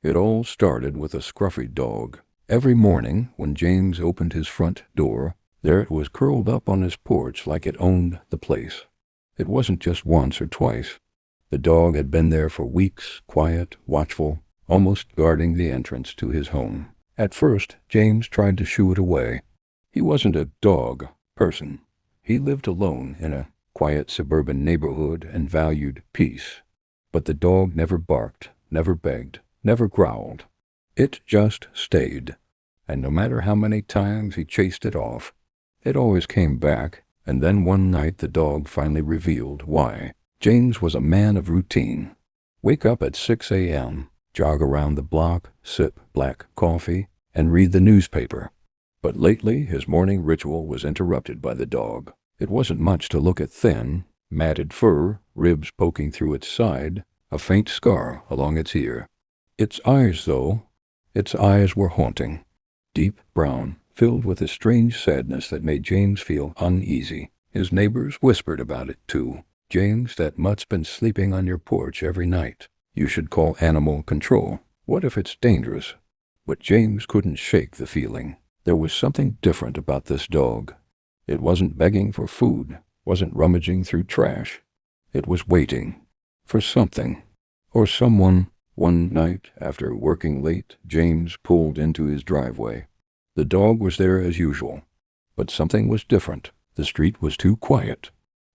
It all started with a scruffy dog. Every morning, when James opened his front door, there it was curled up on his porch like it owned the place. It wasn't just once or twice. The dog had been there for weeks, quiet, watchful, almost guarding the entrance to his home. At first, James tried to shoo it away. He wasn't a dog person. He lived alone in a quiet suburban neighborhood and valued peace. But the dog never barked, never begged, never growled. It just stayed. And no matter how many times he chased it off, it always came back. And then one night the dog finally revealed why. James was a man of routine. Wake up at 6 a.m., jog around the block, sip black coffee, and read the newspaper. But lately his morning ritual was interrupted by the dog. It wasn't much to look at: thin, matted fur, ribs poking through its side, a faint scar along its ear. Its eyes, though, its eyes were haunting. Deep brown, filled with a strange sadness that made James feel uneasy. His neighbors whispered about it, too. "James, that mutt's been sleeping on your porch every night. You should call animal control. What if it's dangerous?" But James couldn't shake the feeling. There was something different about this dog. It wasn't begging for food, wasn't rummaging through trash. It was waiting for something or someone. One night, after working late, James pulled into his driveway. The dog was there as usual, but something was different. The street was too quiet,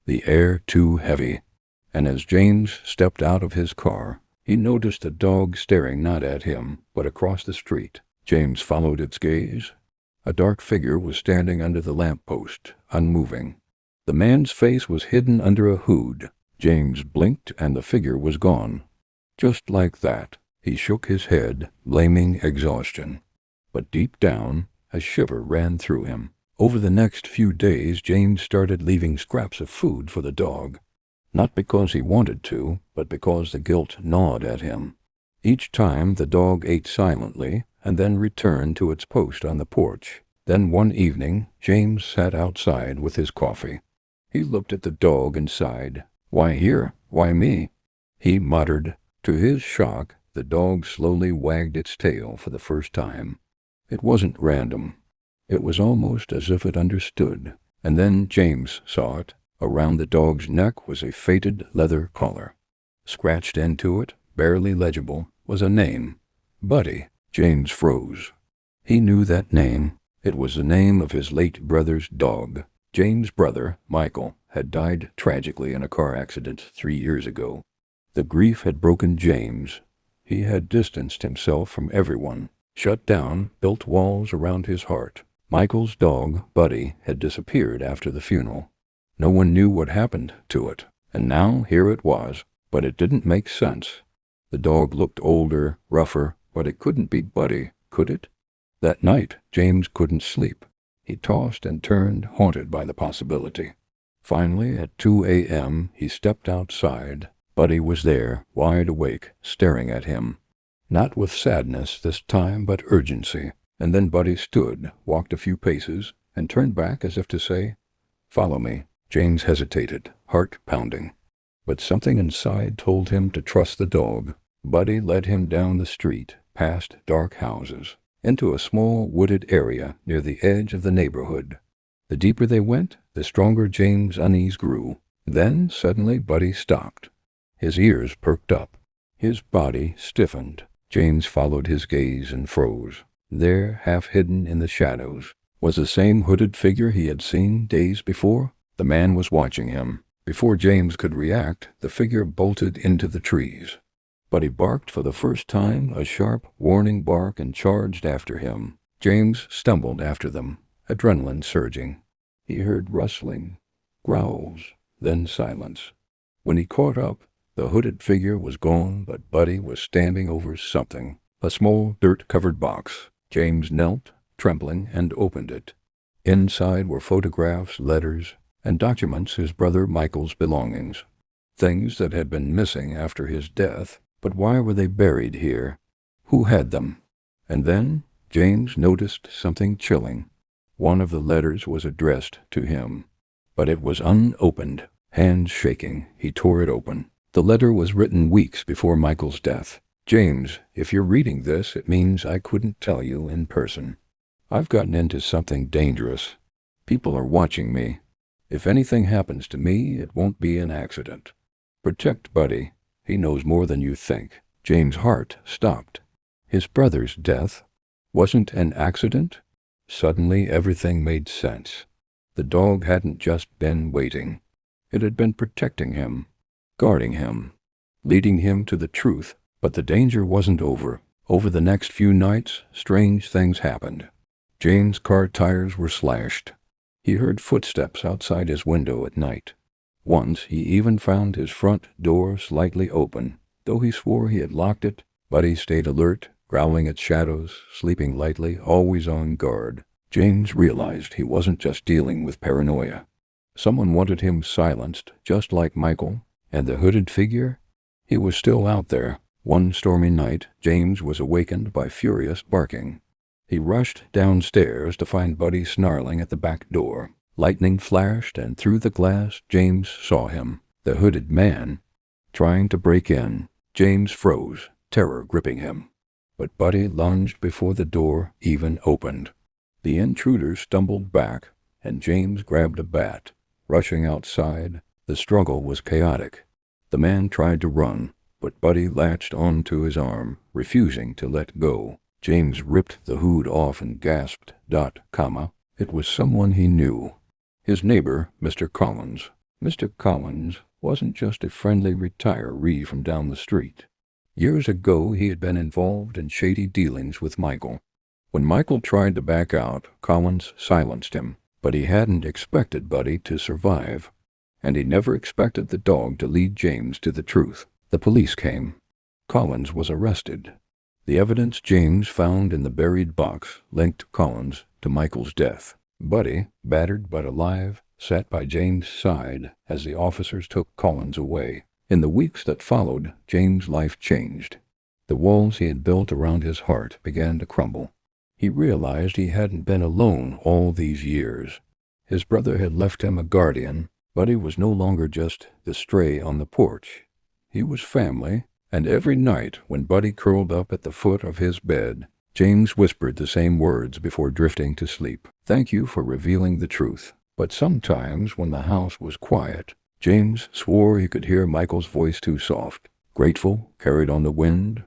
the air too heavy, and as James stepped out of his car, he noticed a dog staring not at him, but across the street. James followed its gaze. A dark figure was standing under the lamppost, unmoving. The man's face was hidden under a hood. James blinked and the figure was gone. Just like that, he shook his head, blaming exhaustion. But deep down, a shiver ran through him. Over the next few days, James started leaving scraps of food for the dog. Not because he wanted to, but because the guilt gnawed at him. Each time, the dog ate silently and then returned to its post on the porch. Then one evening, James sat outside with his coffee. He looked at the dog and sighed. "Why here? Why me?" he muttered. To his shock, the dog slowly wagged its tail for the first time. It wasn't random. It was almost as if it understood. And then James saw it. Around the dog's neck was a faded leather collar. Scratched into it, barely legible, was a name. Buddy. James froze. He knew that name. It was the name of his late brother's dog. James' brother, Michael, had died tragically in a car accident 3 years ago. The grief had broken James. He had distanced himself from everyone, shut down, built walls around his heart. Michael's dog, Buddy, had disappeared after the funeral. No one knew what happened to it, and now here it was, but it didn't make sense. The dog looked older, rougher, but it couldn't be Buddy, could it? That night, James couldn't sleep. He tossed and turned, haunted by the possibility. Finally, at 2 a.m., he stepped outside. Buddy was there, wide awake, staring at him. Not with sadness this time, but urgency. And then Buddy stood, walked a few paces, and turned back as if to say, "Follow me." James hesitated, heart pounding. But something inside told him to trust the dog. Buddy led him down the street, past dark houses, into a small wooded area near the edge of the neighborhood. The deeper they went, the stronger James' unease grew. Then, suddenly, Buddy stopped. His ears perked up. His body stiffened. James followed his gaze and froze. There, half hidden in the shadows, was the same hooded figure he had seen days before. The man was watching him. Before James could react, the figure bolted into the trees. Buddy barked for the first time, a sharp, warning bark, and charged after him. James stumbled after them, adrenaline surging. He heard rustling, growls, then silence. When he caught up, the hooded figure was gone, but Buddy was standing over something, a small dirt-covered box. James knelt, trembling, and opened it. Inside were photographs, letters, and documents his brother Michael's belongings. Things that had been missing after his death. But why were they buried here? Who had them? And then James noticed something chilling. One of the letters was addressed to him, but it was unopened. Hands shaking, he tore it open. The letter was written weeks before Michael's death. James, if you're reading this, it means I couldn't tell you in person. I've gotten into something dangerous. People are watching me. If anything happens to me, it won't be an accident. Protect Buddy. He knows more than you think." James' heart stopped. His brother's death wasn't an accident? Suddenly everything made sense. The dog hadn't just been waiting. It had been protecting him, guarding him, leading him to the truth. But the danger wasn't over. Over the next few nights, strange things happened. James' car tires were slashed. He heard footsteps outside his window at night. Once he even found his front door slightly open. Though he swore he had locked it, Buddy stayed alert, growling at shadows, sleeping lightly, always on guard. James realized he wasn't just dealing with paranoia. Someone wanted him silenced, just like Michael. And the hooded figure? He was still out there. One stormy night, James was awakened by furious barking. He rushed downstairs to find Buddy snarling at the back door. Lightning flashed, and through the glass, James saw him, the hooded man, trying to break in. James froze, terror gripping him. But Buddy lunged before the door even opened. The intruder stumbled back, and James grabbed a bat. Rushing outside, the struggle was chaotic. The man tried to run, but Buddy latched onto his arm, refusing to let go. James ripped the hood off and gasped, It was someone he knew. His neighbor, Mr. Collins. Mr. Collins wasn't just a friendly retiree from down the street. Years ago, he had been involved in shady dealings with Michael. When Michael tried to back out, Collins silenced him, but he hadn't expected Buddy to survive, and he never expected the dog to lead James to the truth. The police came. Collins was arrested. The evidence James found in the buried box linked Collins to Michael's death. Buddy, battered but alive, sat by James' side as the officers took Collins away. In the weeks that followed, James' life changed. The walls he had built around his heart began to crumble. He realized he hadn't been alone all these years. His brother had left him a guardian, but he was no longer just the stray on the porch. He was family, and every night when Buddy curled up at the foot of his bed, James whispered the same words before drifting to sleep. "Thank you for revealing the truth." But sometimes when the house was quiet, James swore he could hear Michael's voice too soft. Grateful, carried on the wind,